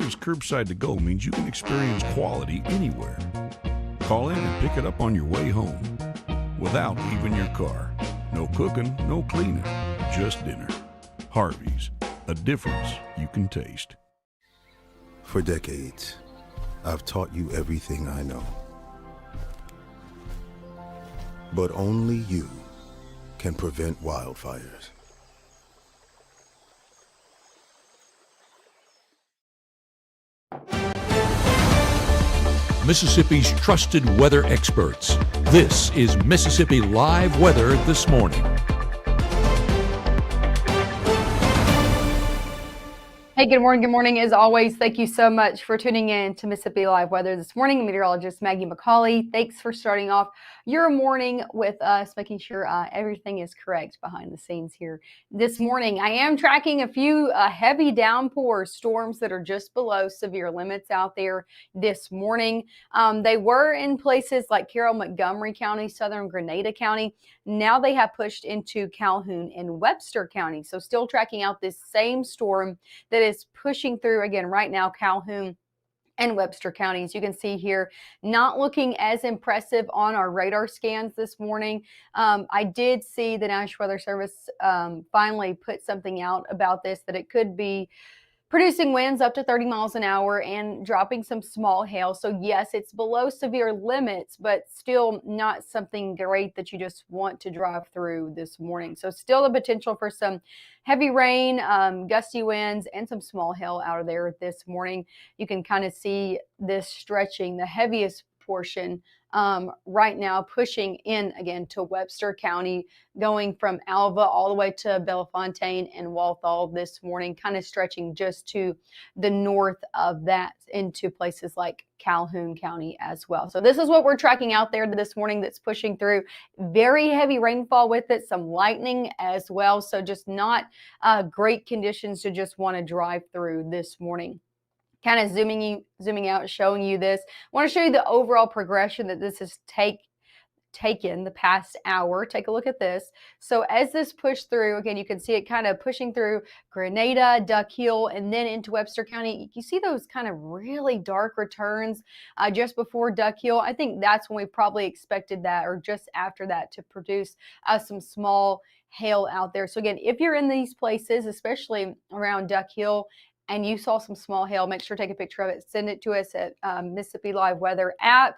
Service Curbside to Go means you can experience quality anywhere. Call in and pick it up on your way home without leaving your car. No cooking, no cleaning, just dinner. Harvey's, a difference you can taste. For decades, I've taught you everything I know. But only you can prevent wildfires. Mississippi's trusted weather experts. This is Mississippi Live Weather This Morning. Hey, good morning. Good morning. As always, thank you so much for tuning in to Mississippi Live Weather This Morning. Meteorologist Maggie McCauley. Thanks for starting off your morning with us, making sure everything is correct behind the scenes here this morning. I am tracking a few heavy downpour storms that are just below severe limits out there this morning. They were in places like Carroll, Montgomery County, southern Grenada County. Now they have pushed into Calhoun and Webster County. So still tracking out this same storm that is pushing through again right now, Calhoun and Webster counties. You can see here, not looking as impressive on our radar scans this morning. I did see the National Weather Service finally put something out about this, that it could be producing winds up to 30 miles an hour and dropping some small hail. So yes, it's below severe limits, but still not something great that you just want to drive through this morning. So still the potential for some heavy rain, gusty winds, and some small hail out of there this morning. You can kind of see this stretching the heaviest portion right now, pushing in again to Webster County, going from Alva all the way to Bellefontaine and Walthall this morning, kind of stretching just to the north of that into places like Calhoun County as well. So this is what we're tracking out there this morning that's pushing through. Very heavy rainfall with it, some lightning as well. So just not great conditions to just want to drive through this morning. Kind of zooming out, showing you this. I want to show you the overall progression that this has taken the past hour. Take a look at this. So as this pushed through, again, you can see it kind of pushing through Grenada, Duck Hill, and then into Webster County. You see those kind of really dark returns just before Duck Hill. I think that's when we probably expected that, or just after that, to produce some small hail out there. So again, if you're in these places, especially around Duck Hill, and you saw some small hail, make sure to take a picture of it, send it to us at Mississippi Live Weather app,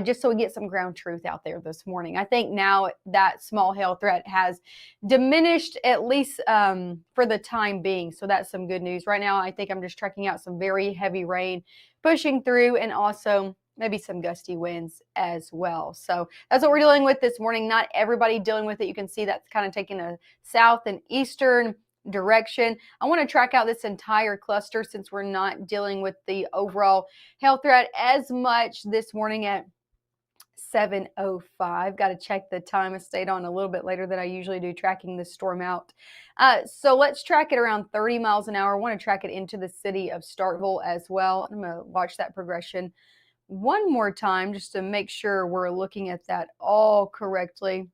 just so we get some ground truth out there this morning. I think now that small hail threat has diminished, at least for the time being. So that's some good news. Right now, I think I'm just tracking out some very heavy rain pushing through, and also maybe some gusty winds as well. So that's what we're dealing with this morning. Not everybody dealing with it. You can see that's kind of taking a south and eastern direction. I want to track out this entire cluster since we're not dealing with the overall hail threat as much this morning at 7:05. Got to check the time. I stayed on a little bit later than I usually do, tracking this storm out. So let's track it around 30 miles an hour. I want to track it into the city of Starkville as well. I'm going to watch that progression one more time just to make sure we're looking at that all correctly.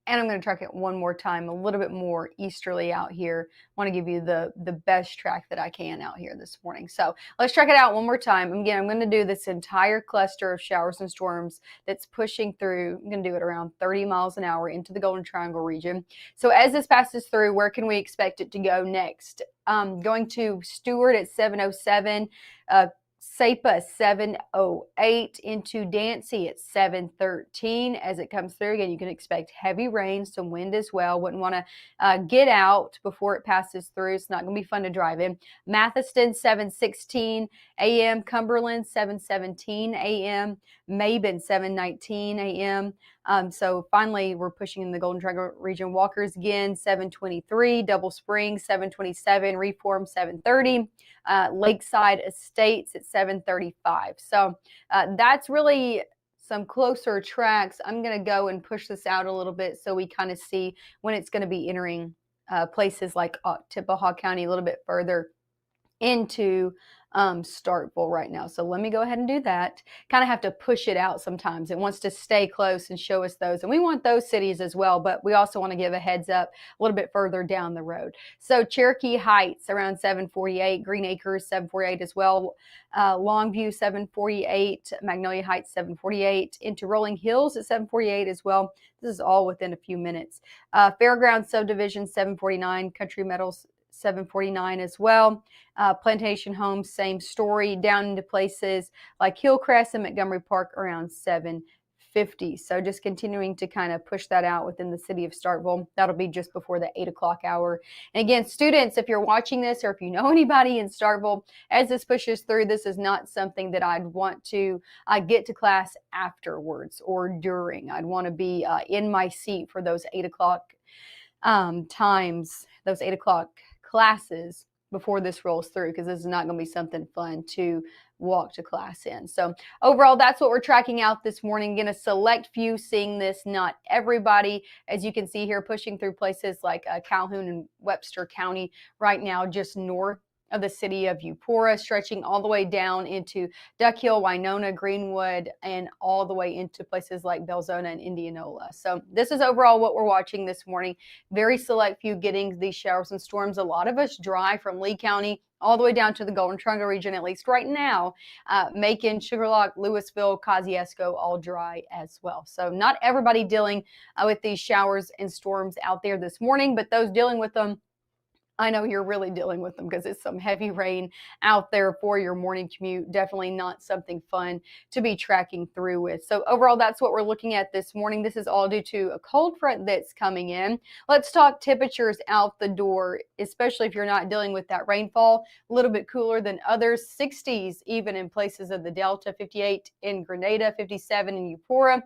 And I'm going to track it one more time, a little bit more easterly out here. I want to give you the best track that I can out here this morning. So let's track it out one more time. Again, I'm going to do this entire cluster of showers and storms that's pushing through. I'm going to do it around 30 miles an hour into the Golden Triangle region. So as this passes through, where can we expect it to go next? Going to Stewart at 7:07. Sapa 7:08, into Dancy at 7:13. As it comes through, again, you can expect heavy rain, some wind as well. Wouldn't want to get out before it passes through. It's not going to be fun to drive in. Mathiston 7:16 a.m. Cumberland 7:17 a.m. Mabin 7:19 a.m. So finally, we're pushing in the Golden Triangle region. Walker's again 7:23, Double Springs 7:27, Reform 7:30, Lakeside Estates at 7:35. So that's really some closer tracks. I'm going to go and push this out a little bit so we kind of see when it's going to be entering places like Tippahawk County, a little bit further into Starkville right now. So let me go ahead and do that. Kind of have to push it out sometimes. It wants to stay close and show us those. And we want those cities as well, but we also want to give a heads up a little bit further down the road. So Cherokee Heights around 748, Green Acres 748 as well, Longview 748, Magnolia Heights 748, into Rolling Hills at 748 as well. This is all within a few minutes. Fairgrounds Subdivision 749, Country Metals 749 as well. Plantation Homes, same story, down into places like Hillcrest and Montgomery Park around 750. So just continuing to kind of push that out within the city of Starkville. That'll be just before the 8 o'clock hour. And again, students, if you're watching this or if you know anybody in Starkville, as this pushes through, this is not something that I'd want to get to class afterwards or during. I'd want to be in my seat for those 8 o'clock times, those 8 o'clock classes before this rolls through, because this is not going to be something fun to walk to class in. So overall, that's what we're tracking out this morning. Again, a select few seeing this, not everybody. As you can see here, pushing through places like Calhoun and Webster County right now, just north of the city of Eupora, stretching all the way down into Duck Hill, Winona, Greenwood, and all the way into places like Belzona and Indianola. So this is overall what we're watching this morning. Very select few getting these showers and storms. A lot of us dry from Lee County all the way down to the Golden Triangle region, at least right now. Macon, Sugarlock, Louisville, Kosciuszko, all dry as well. So not everybody dealing with these showers and storms out there this morning, but those dealing with them, I know you're really dealing with them because it's some heavy rain out there for your morning commute. Definitely not something fun to be tracking through with. So overall, that's what we're looking at this morning. This is all due to a cold front that's coming in. Let's talk temperatures out the door, especially if you're not dealing with that rainfall. A little bit cooler than others, 60s even in places of the Delta, 58 in Grenada, 57 in Eupora.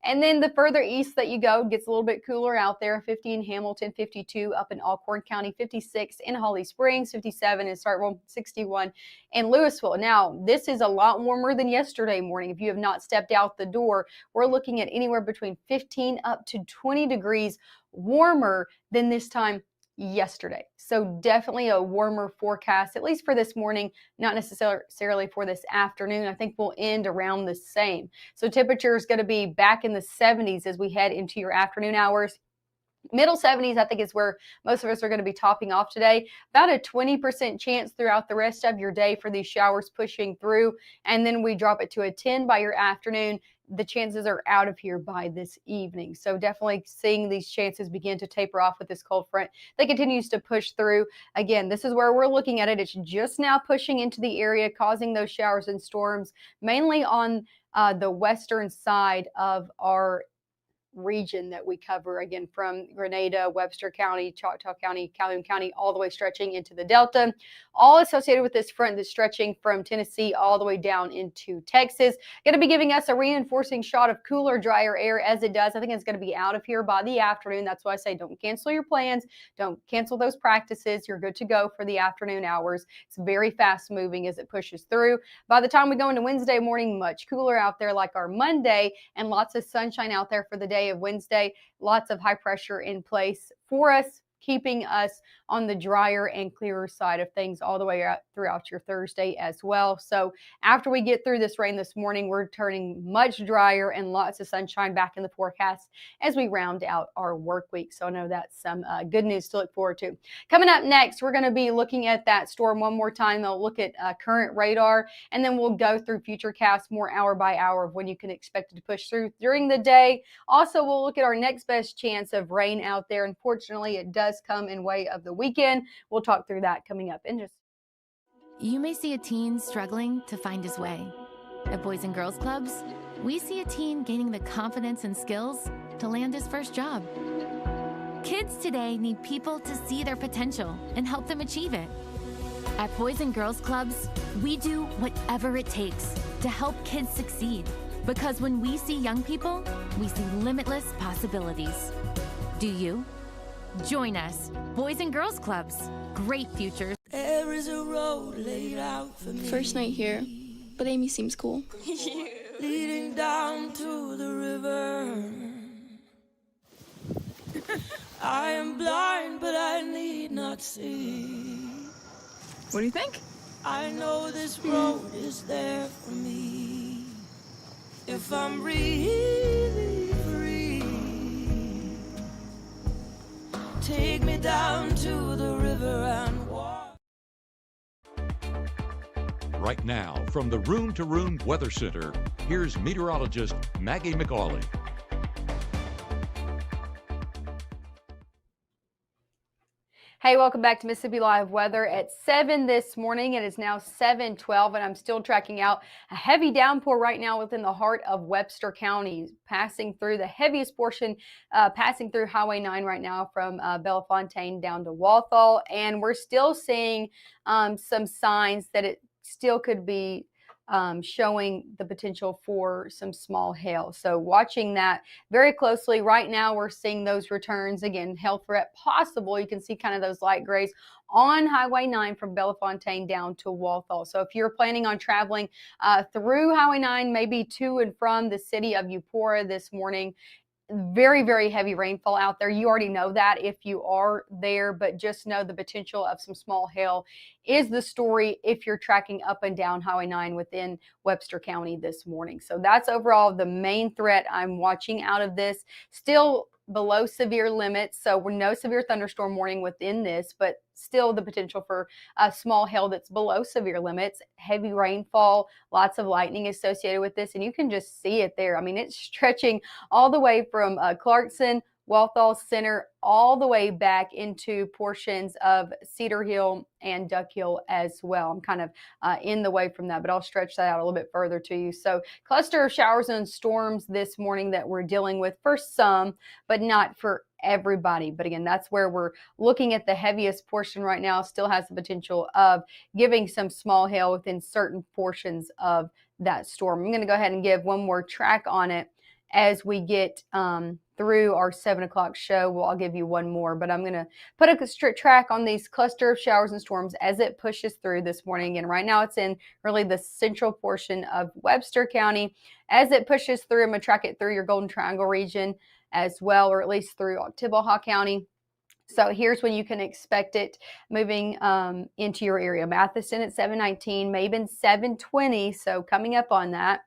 And then the further east that you go, gets a little bit cooler out there. 50 in Hamilton, 52 up in Alcorn County, 56 in Holly Springs, 57 in Starkville, 61 in Louisville. Now, this is a lot warmer than yesterday morning. If you have not stepped out the door, we're looking at anywhere between 15 up to 20 degrees warmer than this time yesterday. So definitely a warmer forecast, at least for this morning, not necessarily for this afternoon. I think we'll end around the same. So temperature is going to be back in the 70s as we head into your afternoon hours. Middle 70s, I think, is where most of us are going to be topping off today. About a 20% chance throughout the rest of your day for these showers pushing through. And then we drop it to a 10 by your afternoon. The chances are out of here by this evening. So definitely seeing these chances begin to taper off with this cold front that continues to push through. Again, this is where we're looking at it. It's just now pushing into the area, causing those showers and storms, mainly on the western side of our region that we cover, again, from Grenada, Webster County, Choctaw County, Calhoun County, all the way stretching into the Delta, all associated with this front that's stretching from Tennessee all the way down into Texas. Going to be giving us a reinforcing shot of cooler, drier air as it does. I think it's going to be out of here by the afternoon. That's why I say don't cancel your plans. Don't cancel those practices. You're good to go for the afternoon hours. It's very fast moving as it pushes through. By the time we go into Wednesday morning, much cooler out there like our Monday, and lots of sunshine out there for the day of Wednesday. Lots of high pressure in place for us, keeping us on the drier and clearer side of things all the way out throughout your Thursday as well. So after we get through this rain this morning, we're turning much drier and lots of sunshine back in the forecast as we round out our work week. So I know that's some good news to look forward to. Coming up next, we're going to be looking at that storm one more time. They'll look at current radar, and then we'll go through futurecasts more hour by hour of when you can expect it to push through during the day. Also, we'll look at our next best chance of rain out there. Unfortunately, it does come in way of the weekend. We'll talk through that coming up in just. You may see a teen struggling to find his way. At Boys and Girls Clubs, we see a teen gaining the confidence and skills to land his first job. Kids today need people to see their potential and help them achieve it. At Boys and Girls Clubs, we do whatever it takes to help kids succeed. Because when we see young people, we see limitless possibilities. Do you? Join us, Boys and Girls Clubs. Great futures. There is a road laid out for me. First night here, but Amy seems cool. Leading down to the river. I am blind, but I need not see. What do you think? I know this road is there for me. If I'm really free, take me down to the river and walk. Right now, from the Room to Room Weather Center, here's meteorologist Maggie McAuley. Hey, welcome back to Mississippi Live Weather at 7 this morning. It is now 7:12, and I'm still tracking out a heavy downpour right now within the heart of Webster County, passing through the heaviest portion, passing through Highway 9 right now from Bellefontaine down to Walthall. And we're still seeing some signs that it still could be showing the potential for some small hail. So watching that very closely. Right now, we're seeing those returns. Again, hail threat possible. You can see kind of those light grays on Highway 9 from Bellefontaine down to Walthall. So if you're planning on traveling through Highway 9, maybe to and from the city of Eupora this morning, very, very heavy rainfall out there. You already know that if you are there, but just know the potential of some small hail is the story if you're tracking up and down Highway 9 within Webster County this morning. So that's overall the main threat I'm watching out of this. Still below severe limits, so we're no severe thunderstorm warning within this, but still the potential for a small hail that's below severe limits, heavy rainfall, lots of lightning associated with this, and you can just see it there. I mean, it's stretching all the way from Clarkson, Walthall Center, all the way back into portions of Cedar Hill and Duck Hill as well. I'm kind of in the way from that, but I'll stretch that out a little bit further to you. So cluster of showers and storms this morning that we're dealing with for some, but not for everybody. But again, that's where we're looking at the heaviest portion right now. Still has the potential of giving some small hail within certain portions of that storm. I'm going to go ahead and give one more track on it as we get through our 7 o'clock show. Well, I'll give you one more, but I'm going to put a strict track on these cluster of showers and storms as it pushes through this morning. And right now it's in really the central portion of Webster County. As it pushes through, I'm going to track it through your Golden Triangle region as well, or at least through Oktibbeha County. So here's when you can expect it moving into your area. Matheson at 719, Maben 720, so coming up on that.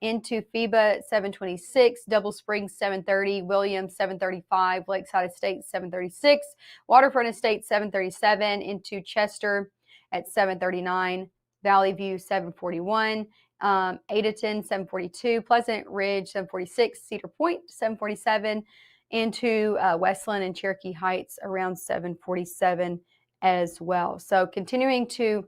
Into FIBA at 726, Double Springs 730, Williams 735, Lakeside Estates 736, Waterfront Estates 737, into Chester at 739, Valley View 741, Adaton 742, Pleasant Ridge 746, Cedar Point 747, into Westland and Cherokee Heights around 747 as well. So continuing to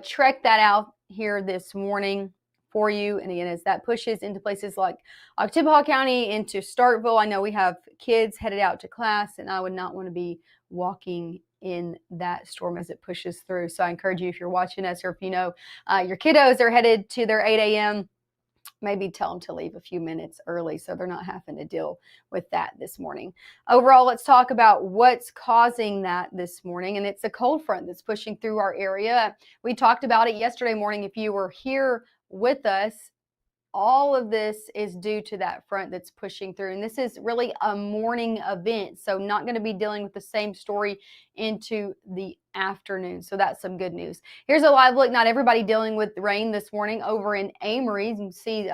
trek that out here this morning for you. And again, as that pushes into places like Oktibbeha County, into Starkville, I know we have kids headed out to class, and I would not want to be walking in that storm as it pushes through. So I encourage you, if you're watching us, or if you know your kiddos are headed to their 8 a.m., maybe tell them to leave a few minutes early so they're not having to deal with that this morning. Overall, let's talk about what's causing that this morning. And it's a cold front that's pushing through our area. We talked about it yesterday morning. If you were here with us, all of this is due to that front that's pushing through. And this is really a morning event, so not going to be dealing with the same story into the afternoon. So that's some good news. Here's a live look. Not everybody dealing with rain this morning over in Amory. You can see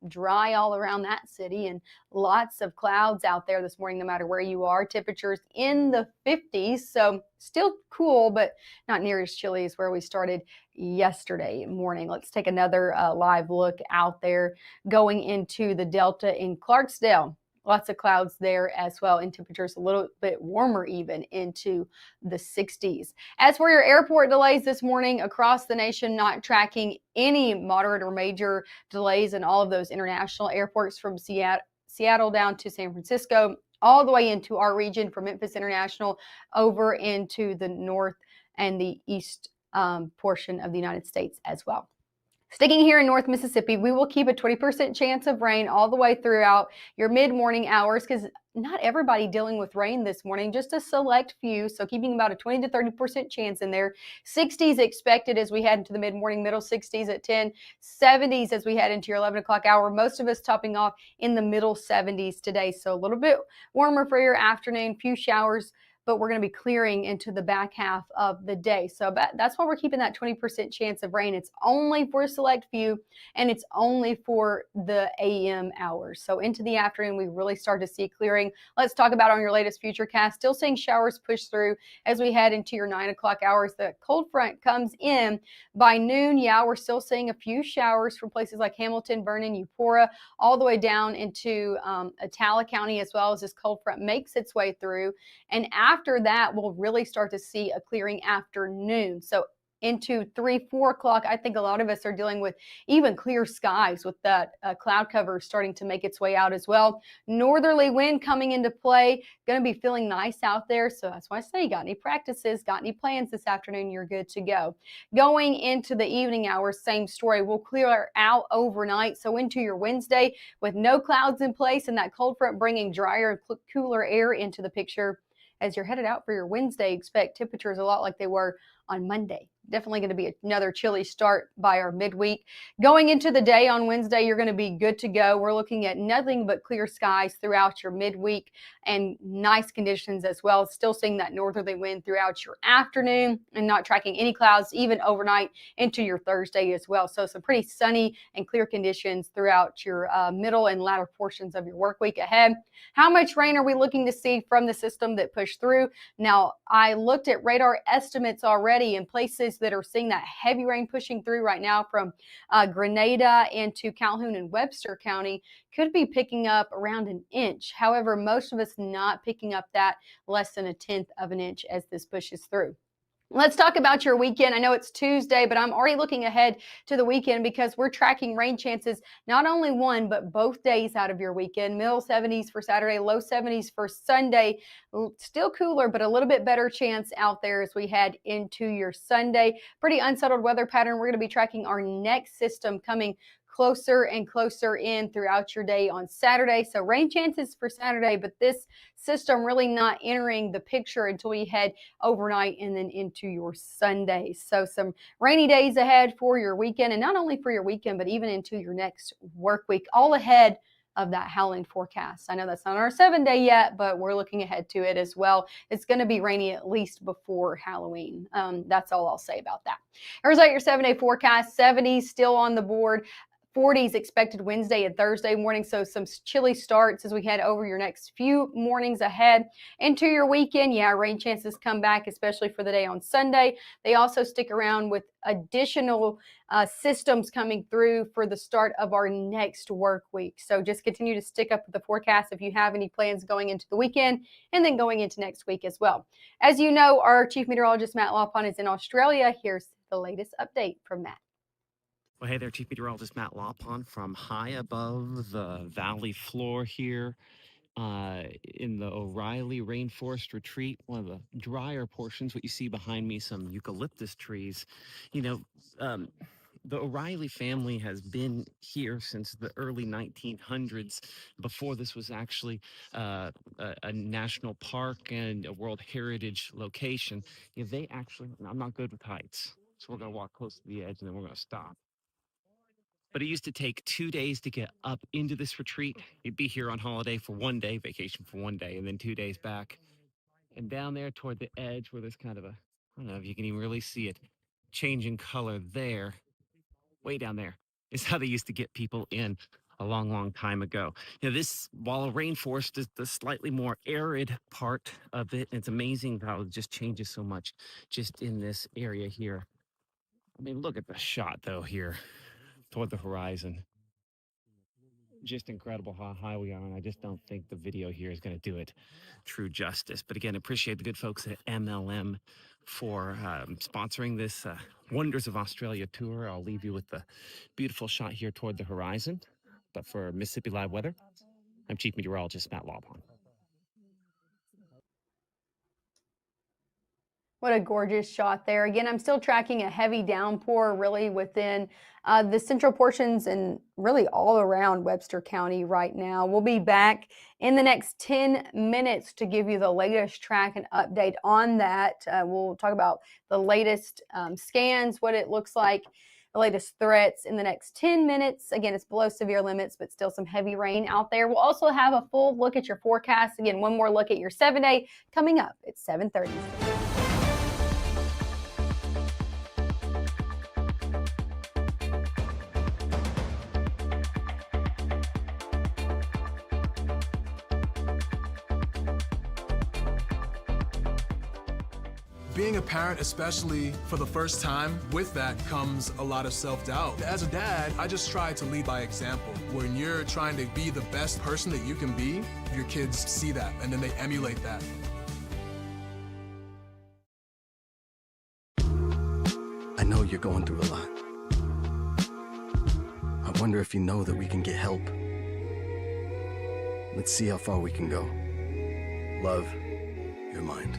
dry all around that city and lots of clouds out there this morning, no matter where you are. Temperatures in the 50s, so still cool, but not near as chilly as where we started yesterday morning. Let's take another live look out there going into the Delta in Clarksdale. Lots of clouds there as well, and temperatures a little bit warmer even into the 60s. As for your airport delays this morning across the nation, not tracking any moderate or major delays in all of those international airports from Seattle down to San Francisco, all the way into our region from Memphis International over into the north and the east portion of the United States as well. Sticking here in North Mississippi, we will keep a 20% chance of rain all the way throughout your mid-morning hours, because not everybody dealing with rain this morning, just a select few. So keeping about a 20 to 30% chance in there. 60s expected as we head into the mid-morning, middle 60s at 10, 70s as we head into your 11 o'clock hour. Most of us topping off in the middle 70s today. So a little bit warmer for your afternoon, few showers but we're going to be clearing into the back half of the day. So that's why we're keeping that 20% chance of rain. It's only for a select few, and it's only for the AM hours. So into the afternoon, we really start to see clearing. Let's talk about on your latest Futurecast. Still seeing showers push through as we head into your 9 o'clock hours. The cold front comes in by noon. Yeah, we're still seeing a few showers for places like Hamilton, Vernon, Eupora, all the way down into Atala County, as well as this cold front makes its way through. And after that, we'll really start to see a clearing afternoon. So into 3, 4 o'clock, I think a lot of us are dealing with even clear skies with that cloud cover starting to make its way out as well. Northerly wind coming into play, going to be feeling nice out there. So that's why I say, got any practices, got any plans this afternoon, you're good to go. Going into the evening hours, same story. We'll clear out overnight. So into your Wednesday with no clouds in place and that cold front bringing drier, cooler air into the picture. As you're headed out for your Wednesday, expect temperatures a lot like they were on Monday. Definitely going to be another chilly start by our midweek. Going into the day on Wednesday, you're going to be good to go. We're looking at nothing but clear skies throughout your midweek and nice conditions as well. Still seeing that northerly wind throughout your afternoon and not tracking any clouds even overnight into your Thursday as well. So some pretty sunny and clear conditions throughout your middle and latter portions of your work week ahead. How much rain are we looking to see from the system that pushed through? Now, I looked at radar estimates already in places that are seeing that heavy rain pushing through right now from Grenada into Calhoun and Webster County could be picking up around an inch. However, most of us not picking up that less than 1/10 of an inch as this pushes through. Let's talk about your weekend. I know it's Tuesday, but I'm already looking ahead to the weekend because we're tracking rain chances not only one, but both days out of your weekend. Middle 70s for Saturday, low 70s for Sunday. Still cooler, but a little bit better chance out there as we head into your Sunday. Pretty unsettled weather pattern. We're going to be tracking our next system coming closer and closer in throughout your day on Saturday. So rain chances for Saturday, but this system really not entering the picture until we head overnight and then into your Sunday. So some rainy days ahead for your weekend, and not only for your weekend, but even into your next work week, all ahead of that howling forecast. I know that's not our 7-day yet, but we're looking ahead to it as well. It's going to be rainy at least before Halloween. That's all I'll say about that. Here's your 7-day forecast. 70s still on the board. 40s expected Wednesday and Thursday morning, so some chilly starts as we head over your next few mornings ahead. Into your weekend, yeah, rain chances come back, especially for the day on Sunday. They also stick around with additional systems coming through for the start of our next work week. So just continue to stick up with the forecast if you have any plans going into the weekend and then going into next week as well. As you know, our chief meteorologist, Matt Laupon, is in Australia. Here's the latest update from Matt. Well, hey there, Chief Meteorologist Matt Laupon from high above the valley floor here in the O'Reilly Rainforest Retreat, one of the drier portions. What you see behind me, some eucalyptus trees. You know, the O'Reilly family has been here since the early 1900s, before this was actually a national park and a World Heritage location. You know, they actually, I'm not good with heights, so we're going to walk close to the edge and then we're going to stop. But it used to take 2 days to get up into this retreat. You'd be here on holiday for 1 day, vacation for 1 day, and then 2 days back. And down there toward the edge where there's kind of a, I don't know if you can even really see it, changing color there, way down there, is how they used to get people in a long, long time ago. You know, this, while a rainforest is the slightly more arid part of it, it's amazing how it just changes so much just in this area here. I mean, look at the shot, though, here toward the horizon. Just incredible how high we are, and I just don't think the video here is going to do it true justice. But again, appreciate the good folks at MLM for sponsoring this Wonders of Australia tour. I'll leave you with the beautiful shot here toward the horizon. But for Mississippi Live Weather, I'm Chief Meteorologist Matt Laupon. What a gorgeous shot there. Again, I'm still tracking a heavy downpour really within the central portions and really all around Webster County right now. We'll be back in the next 10 minutes to give you the latest track and update on that. We'll talk about the latest scans, what it looks like the latest threats in the next 10 minutes. Again, it's below severe limits, but still some heavy rain out there. We'll also have a full look at your forecast. Again, one more look at your 7-day coming up at 7:30. Being a parent, especially for the first time, with that comes a lot of self-doubt. As a dad, I just try to lead by example. When you're trying to be the best person that you can be, your kids see that and then they emulate that. I know you're going through a lot. I wonder if you know that we can get help. Let's see how far we can go. Love, your mind.